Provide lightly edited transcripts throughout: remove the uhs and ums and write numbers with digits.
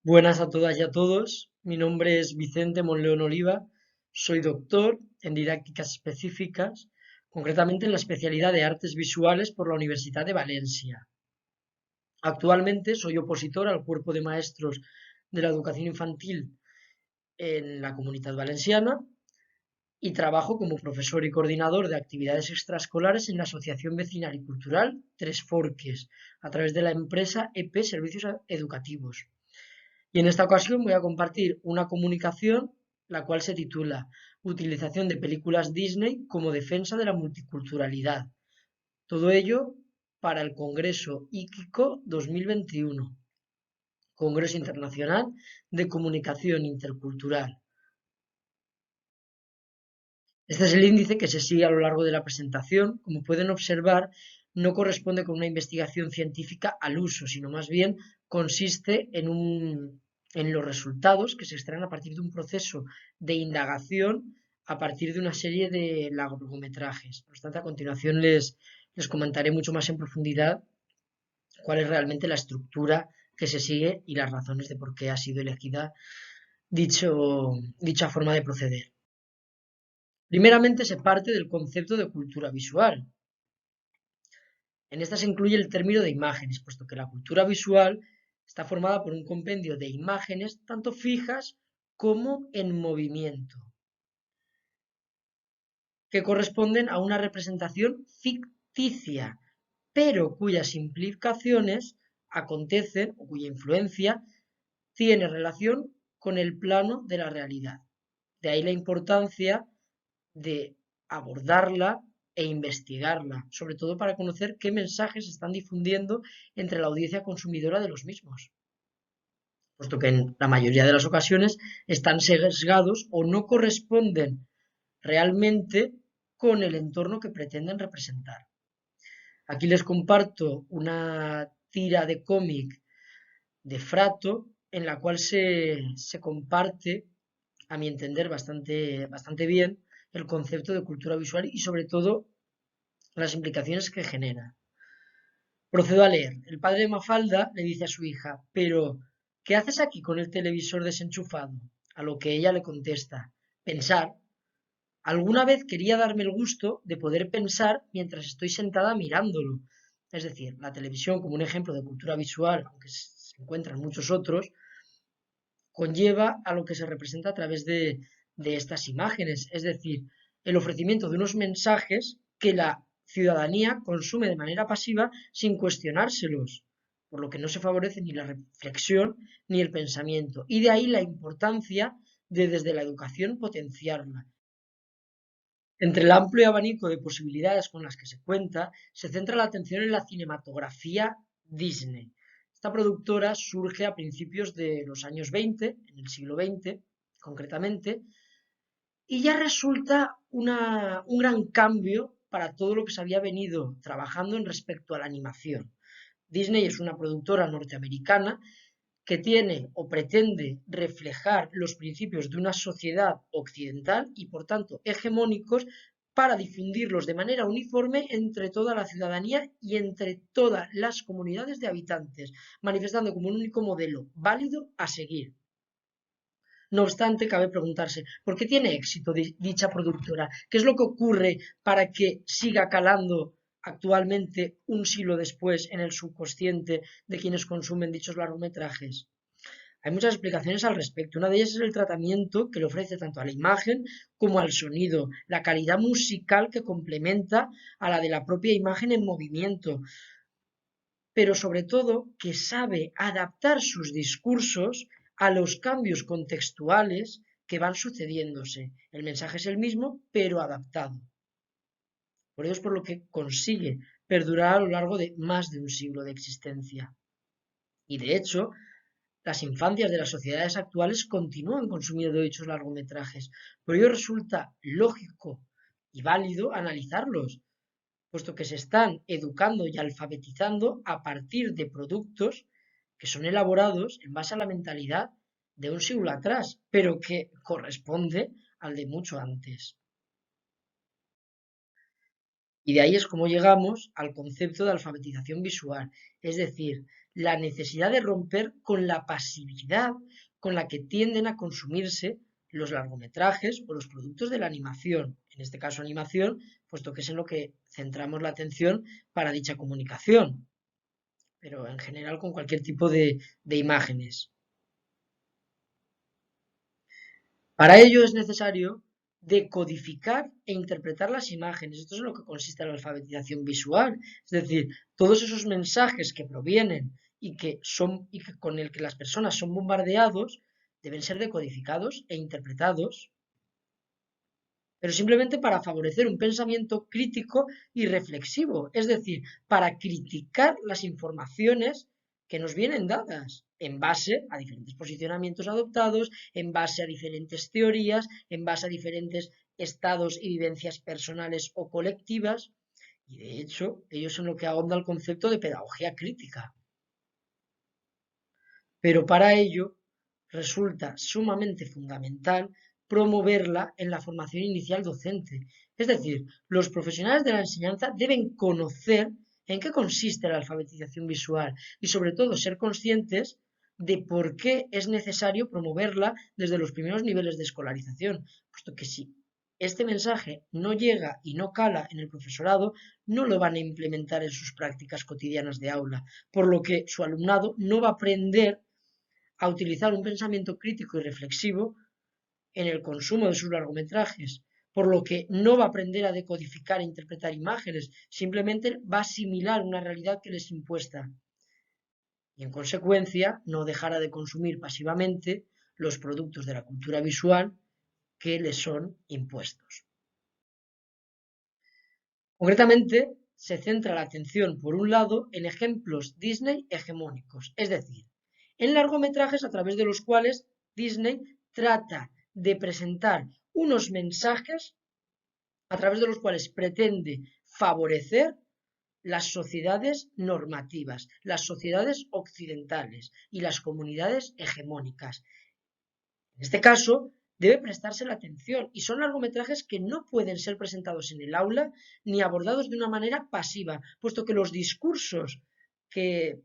Buenas a todas y a todos. Mi nombre es Vicente Monleón Oliva. Soy doctor en didácticas específicas, concretamente en la especialidad de artes visuales por la Universidad de Valencia. Actualmente soy opositor al cuerpo de maestros de la educación infantil en la Comunidad Valenciana y trabajo como profesor y coordinador de actividades extraescolares en la Asociación Vecinal y Cultural Tres Forques, a través de la empresa EP Servicios Educativos. Y en esta ocasión voy a compartir una comunicación la cual se titula Utilización de películas Disney como defensa de la multiculturalidad. Todo ello para el Congreso IKICO 2021, Congreso Internacional de Comunicación Intercultural. Este es el índice que se sigue a lo largo de la presentación. Como pueden observar, no corresponde con una investigación científica al uso, sino más bien consiste en los resultados que se extraen a partir de un proceso de indagación a partir de una serie de largometrajes. No obstante, a continuación les comentaré mucho más en profundidad cuál es realmente la estructura que se sigue y las razones de por qué ha sido elegida dicha forma de proceder. Primeramente se parte del concepto de cultura visual. En esta se incluye el término de imágenes, puesto que la cultura visual está formada por un compendio de imágenes tanto fijas como en movimiento, que corresponden a una representación ficticia, pero cuyas implicaciones acontecen o cuya influencia tiene relación con el plano de la realidad. De ahí la importancia de abordarla e investigarla, sobre todo para conocer qué mensajes se están difundiendo entre la audiencia consumidora de los mismos, puesto que en la mayoría de las ocasiones están sesgados o no corresponden realmente con el entorno que pretenden representar. Aquí les comparto una tira de cómic de Frato en la cual se comparte, a mi entender, bastante bien el concepto de cultura visual y sobre todo las implicaciones que genera. Procedo a leer. El padre de Mafalda le dice a su hija, pero ¿qué haces aquí con el televisor desenchufado? A lo que ella le contesta, pensar. Alguna vez quería darme el gusto de poder pensar mientras estoy sentada mirándolo. Es decir, la televisión como un ejemplo de cultura visual, aunque se encuentran muchos otros, conlleva a lo que se representa a través de estas imágenes, es decir, el ofrecimiento de unos mensajes que la ciudadanía consume de manera pasiva sin cuestionárselos, por lo que no se favorece ni la reflexión ni el pensamiento. Y de ahí la importancia de desde la educación potenciarla. Entre el amplio abanico de posibilidades con las que se cuenta, se centra la atención en la cinematografía Disney. Esta productora surge a principios de los años 20, en el siglo XX concretamente, y ya resulta un gran cambio para todo lo que se había venido trabajando en respecto a la animación. Disney es una productora norteamericana que tiene o pretende reflejar los principios de una sociedad occidental y, por tanto, hegemónicos para difundirlos de manera uniforme entre toda la ciudadanía y entre todas las comunidades de habitantes, manifestando como un único modelo válido a seguir. No obstante, cabe preguntarse, ¿por qué tiene éxito dicha productora? ¿Qué es lo que ocurre para que siga calando actualmente, un siglo después, en el subconsciente de quienes consumen dichos largometrajes? Hay muchas explicaciones al respecto. Una de ellas es el tratamiento que le ofrece tanto a la imagen como al sonido, la calidad musical que complementa a la de la propia imagen en movimiento, pero sobre todo que sabe adaptar sus discursos a los cambios contextuales que van sucediéndose. El mensaje es el mismo, pero adaptado. Por ello es por lo que consigue perdurar a lo largo de más de un siglo de existencia. Y de hecho, las infancias de las sociedades actuales continúan consumiendo dichos largometrajes. Por ello resulta lógico y válido analizarlos, puesto que se están educando y alfabetizando a partir de productos que son elaborados en base a la mentalidad de un siglo atrás, pero que corresponde al de mucho antes. Y de ahí es como llegamos al concepto de alfabetización visual, es decir, la necesidad de romper con la pasividad con la que tienden a consumirse los largometrajes o los productos de la animación, en este caso animación, puesto que es en lo que centramos la atención para dicha comunicación, pero en general con cualquier tipo de imágenes. Para ello es necesario decodificar e interpretar las imágenes. Esto es en lo que consiste la alfabetización visual. Es decir, todos esos mensajes que provienen y que con el que las personas son bombardeados deben ser decodificados e interpretados, pero simplemente para favorecer un pensamiento crítico y reflexivo, es decir, para criticar las informaciones que nos vienen dadas en base a diferentes posicionamientos adoptados, en base a diferentes teorías, en base a diferentes estados y vivencias personales o colectivas, y de hecho, ellos son lo que ahonda el concepto de pedagogía crítica. Pero para ello resulta sumamente fundamental promoverla en la formación inicial docente. Es decir, los profesionales de la enseñanza deben conocer en qué consiste la alfabetización visual y sobre todo ser conscientes de por qué es necesario promoverla desde los primeros niveles de escolarización, puesto que si este mensaje no llega y no cala en el profesorado, no lo van a implementar en sus prácticas cotidianas de aula, por lo que su alumnado no va a aprender a utilizar un pensamiento crítico y reflexivo en el consumo de sus largometrajes, por lo que no va a aprender a decodificar e interpretar imágenes, simplemente va a asimilar una realidad que les es impuesta y en consecuencia no dejará de consumir pasivamente los productos de la cultura visual que les son impuestos. Concretamente, se centra la atención, por un lado, en ejemplos Disney hegemónicos, es decir, en largometrajes a través de los cuales Disney trata de presentar unos mensajes a través de los cuales pretende favorecer las sociedades normativas, las sociedades occidentales y las comunidades hegemónicas. En este caso, debe prestarse la atención y son largometrajes que no pueden ser presentados en el aula ni abordados de una manera pasiva, puesto que los discursos que,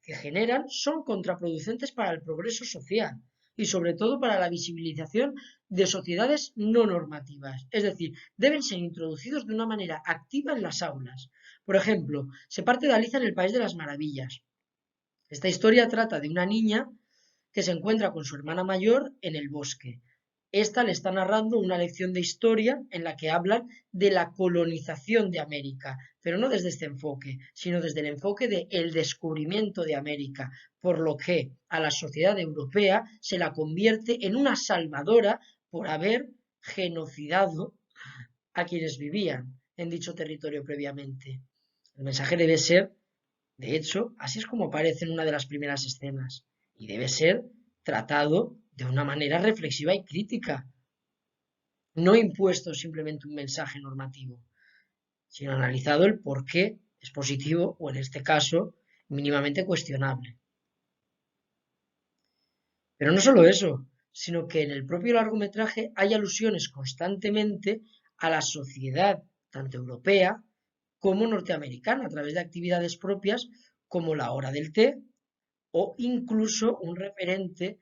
generan son contraproducentes para el progreso social y sobre todo para la visibilización de sociedades no normativas. Es decir, deben ser introducidos de una manera activa en las aulas. Por ejemplo, se parte de Alicia en el País de las Maravillas. Esta historia trata de una niña que se encuentra con su hermana mayor en el bosque. Esta le está narrando una lección de historia en la que hablan de la colonización de América, pero no desde este enfoque, sino desde el enfoque del descubrimiento de América, por lo que a la sociedad europea se la convierte en una salvadora por haber genocidado a quienes vivían en dicho territorio previamente. El mensaje debe ser, de hecho, así es como aparece en una de las primeras escenas, y debe ser tratado de una manera reflexiva y crítica, no impuesto simplemente un mensaje normativo, sino analizado el por qué es positivo o en este caso mínimamente cuestionable. Pero no solo eso, sino que en el propio largometraje hay alusiones constantemente a la sociedad tanto europea como norteamericana a través de actividades propias como la hora del té o incluso un referente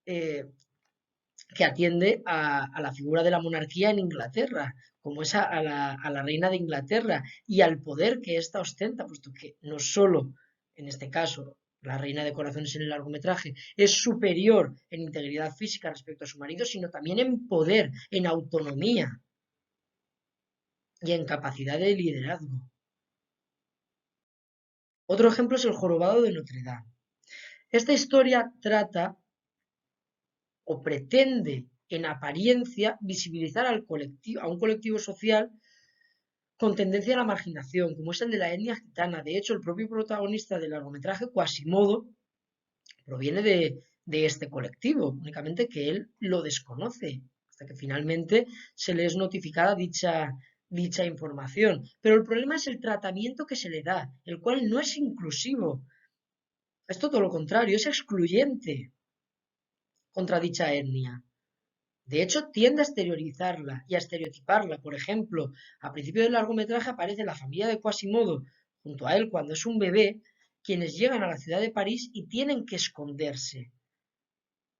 que atiende a la figura de la monarquía en Inglaterra, como es a la reina de Inglaterra y al poder que ésta ostenta, puesto que no solo, en este caso, la reina de corazones en el largometraje es superior en integridad física respecto a su marido, sino también en poder, en autonomía y en capacidad de liderazgo. Otro ejemplo es el jorobado de Notre Dame. Esta historia trata o pretende en apariencia visibilizar a un colectivo social con tendencia a la marginación, como es el de la etnia gitana. De hecho, el propio protagonista del largometraje, Quasimodo, proviene de este colectivo, únicamente que él lo desconoce, hasta que finalmente se le es notificada dicha información. Pero el problema es el tratamiento que se le da, el cual no es inclusivo. Es todo lo contrario, es excluyente contra dicha etnia. De hecho, tiende a exteriorizarla y a estereotiparla. Por ejemplo, a principio del largometraje aparece la familia de Quasimodo junto a él cuando es un bebé quienes llegan a la ciudad de París y tienen que esconderse.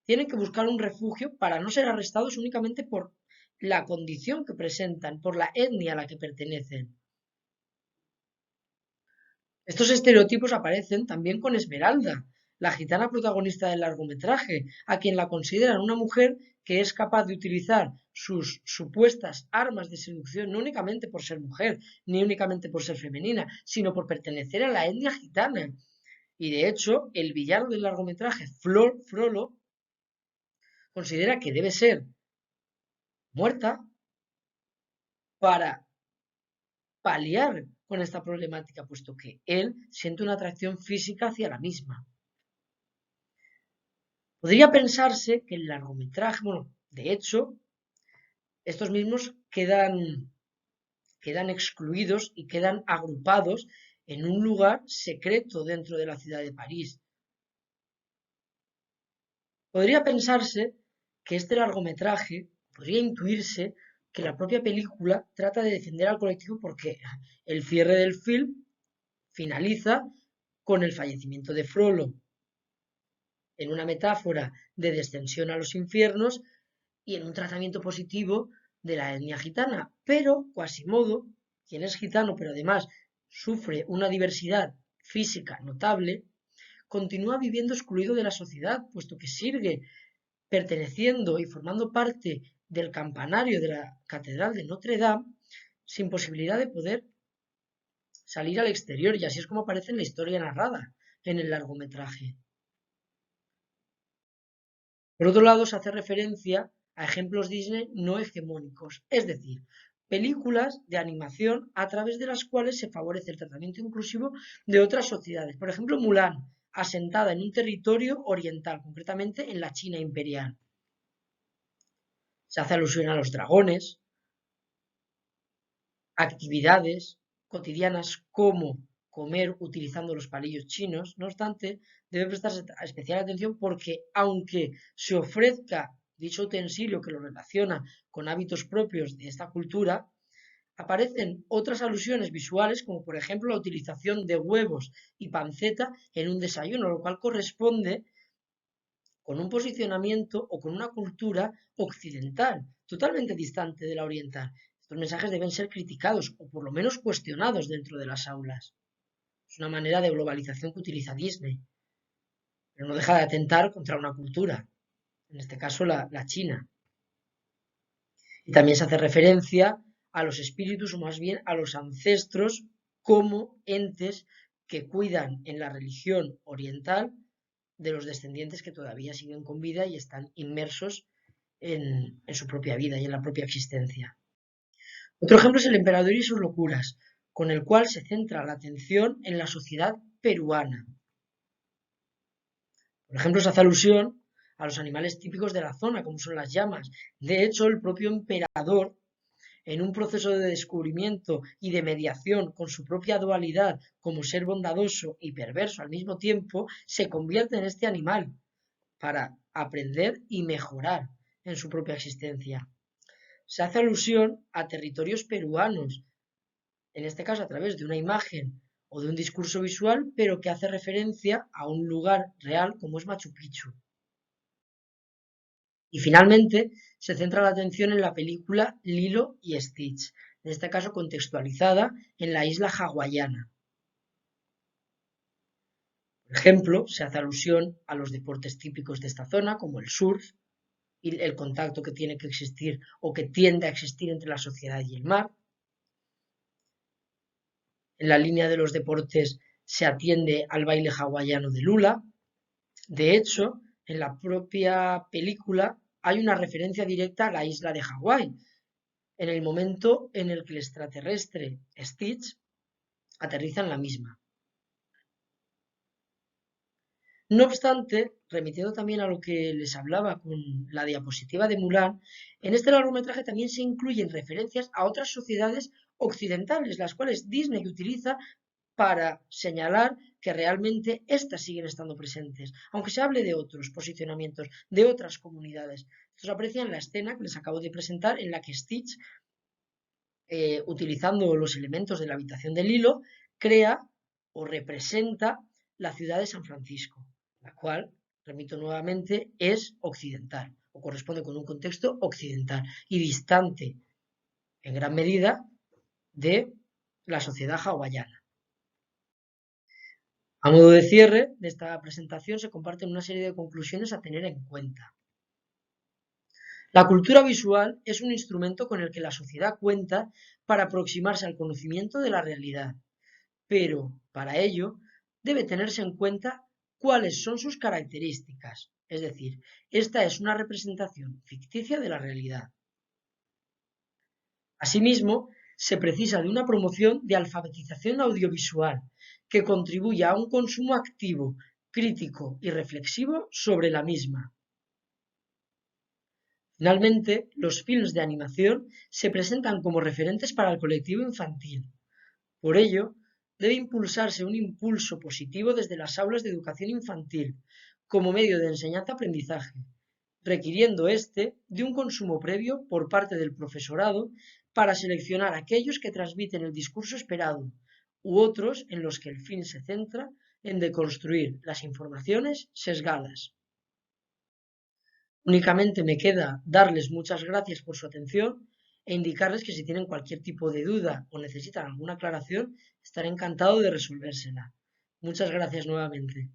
Tienen que buscar un refugio para no ser arrestados únicamente por la condición que presentan, por la etnia a la que pertenecen. Estos estereotipos aparecen también con Esmeralda, la gitana protagonista del largometraje, a quien la consideran una mujer que es capaz de utilizar sus supuestas armas de seducción no únicamente por ser mujer, ni únicamente por ser femenina, sino por pertenecer a la etnia gitana. Y de hecho, el villano del largometraje, Frollo, considera que debe ser muerta para paliar con esta problemática, puesto que él siente una atracción física hacia la misma. Podría pensarse que el largometraje, bueno, de hecho, estos mismos quedan excluidos y quedan agrupados en un lugar secreto dentro de la ciudad de París. Podría pensarse que este largometraje, podría intuirse que la propia película trata de defender al colectivo porque el cierre del film finaliza con el fallecimiento de Frollo, en una metáfora de descensión a los infiernos y en un tratamiento positivo de la etnia gitana. Pero Quasimodo, quien es gitano pero además sufre una diversidad física notable, continúa viviendo excluido de la sociedad, puesto que sigue perteneciendo y formando parte del campanario de la Catedral de Notre Dame sin posibilidad de poder salir al exterior, y así es como aparece en la historia narrada en el largometraje. Por otro lado, se hace referencia a ejemplos Disney no hegemónicos, es decir, películas de animación a través de las cuales se favorece el tratamiento inclusivo de otras sociedades. Por ejemplo, Mulan, asentada en un territorio oriental, concretamente en la China imperial. Se hace alusión a los dragones, actividades cotidianas como comer utilizando los palillos chinos. No obstante, debe prestarse especial atención porque aunque se ofrezca dicho utensilio que lo relaciona con hábitos propios de esta cultura, aparecen otras alusiones visuales, como por ejemplo la utilización de huevos y panceta en un desayuno, lo cual corresponde con un posicionamiento o con una cultura occidental, totalmente distante de la oriental. Estos mensajes deben ser criticados o por lo menos cuestionados dentro de las aulas. Es una manera de globalización que utiliza Disney, pero no deja de atentar contra una cultura, en este caso la china. Y también se hace referencia a los espíritus, o más bien a los ancestros, como entes que cuidan en la religión oriental de los descendientes que todavía siguen con vida y están inmersos en su propia vida y en la propia existencia. Otro ejemplo es El emperador y sus locuras, con el cual se centra la atención en la sociedad peruana. Por ejemplo, se hace alusión a los animales típicos de la zona, como son las llamas. De hecho, el propio emperador, en un proceso de descubrimiento y de mediación con su propia dualidad como ser bondadoso y perverso al mismo tiempo, se convierte en este animal para aprender y mejorar en su propia existencia. Se hace alusión a territorios peruanos, en este caso a través de una imagen o de un discurso visual, pero que hace referencia a un lugar real como es Machu Picchu. Y finalmente se centra la atención en la película Lilo y Stitch, en este caso contextualizada en la isla hawaiana. Por ejemplo, se hace alusión a los deportes típicos de esta zona, como el surf, y el contacto que tiene que existir o que tiende a existir entre la sociedad y el mar. En la línea de los deportes se atiende al baile hawaiano de Lula. De hecho, en la propia película hay una referencia directa a la isla de Hawái, en el momento en el que el extraterrestre Stitch aterriza en la misma. No obstante, remitiendo también a lo que les hablaba con la diapositiva de Mulan, en este largometraje también se incluyen referencias a otras sociedades occidentales, las cuales Disney utiliza para señalar que realmente éstas siguen estando presentes, aunque se hable de otros posicionamientos, de otras comunidades. Esto se aprecia en la escena que les acabo de presentar, en la que Stitch, utilizando los elementos de la habitación del hilo, crea o representa la ciudad de San Francisco, la cual, remito nuevamente, es occidental o corresponde con un contexto occidental y distante en gran medida de la sociedad hawaiana. A modo de cierre de esta presentación se comparten una serie de conclusiones a tener en cuenta. La cultura visual es un instrumento con el que la sociedad cuenta para aproximarse al conocimiento de la realidad, pero para ello debe tenerse en cuenta cuáles son sus características, es decir, esta es una representación ficticia de la realidad. Asimismo, se precisa de una promoción de alfabetización audiovisual que contribuya a un consumo activo, crítico y reflexivo sobre la misma. Finalmente, los films de animación se presentan como referentes para el colectivo infantil. Por ello, debe impulsarse un impulso positivo desde las aulas de educación infantil como medio de enseñanza-aprendizaje, requiriendo éste de un consumo previo por parte del profesorado para seleccionar aquellos que transmiten el discurso esperado u otros en los que el fin se centra en deconstruir las informaciones sesgadas. Únicamente me queda darles muchas gracias por su atención e indicarles que si tienen cualquier tipo de duda o necesitan alguna aclaración, estaré encantado de resolvérsela. Muchas gracias nuevamente.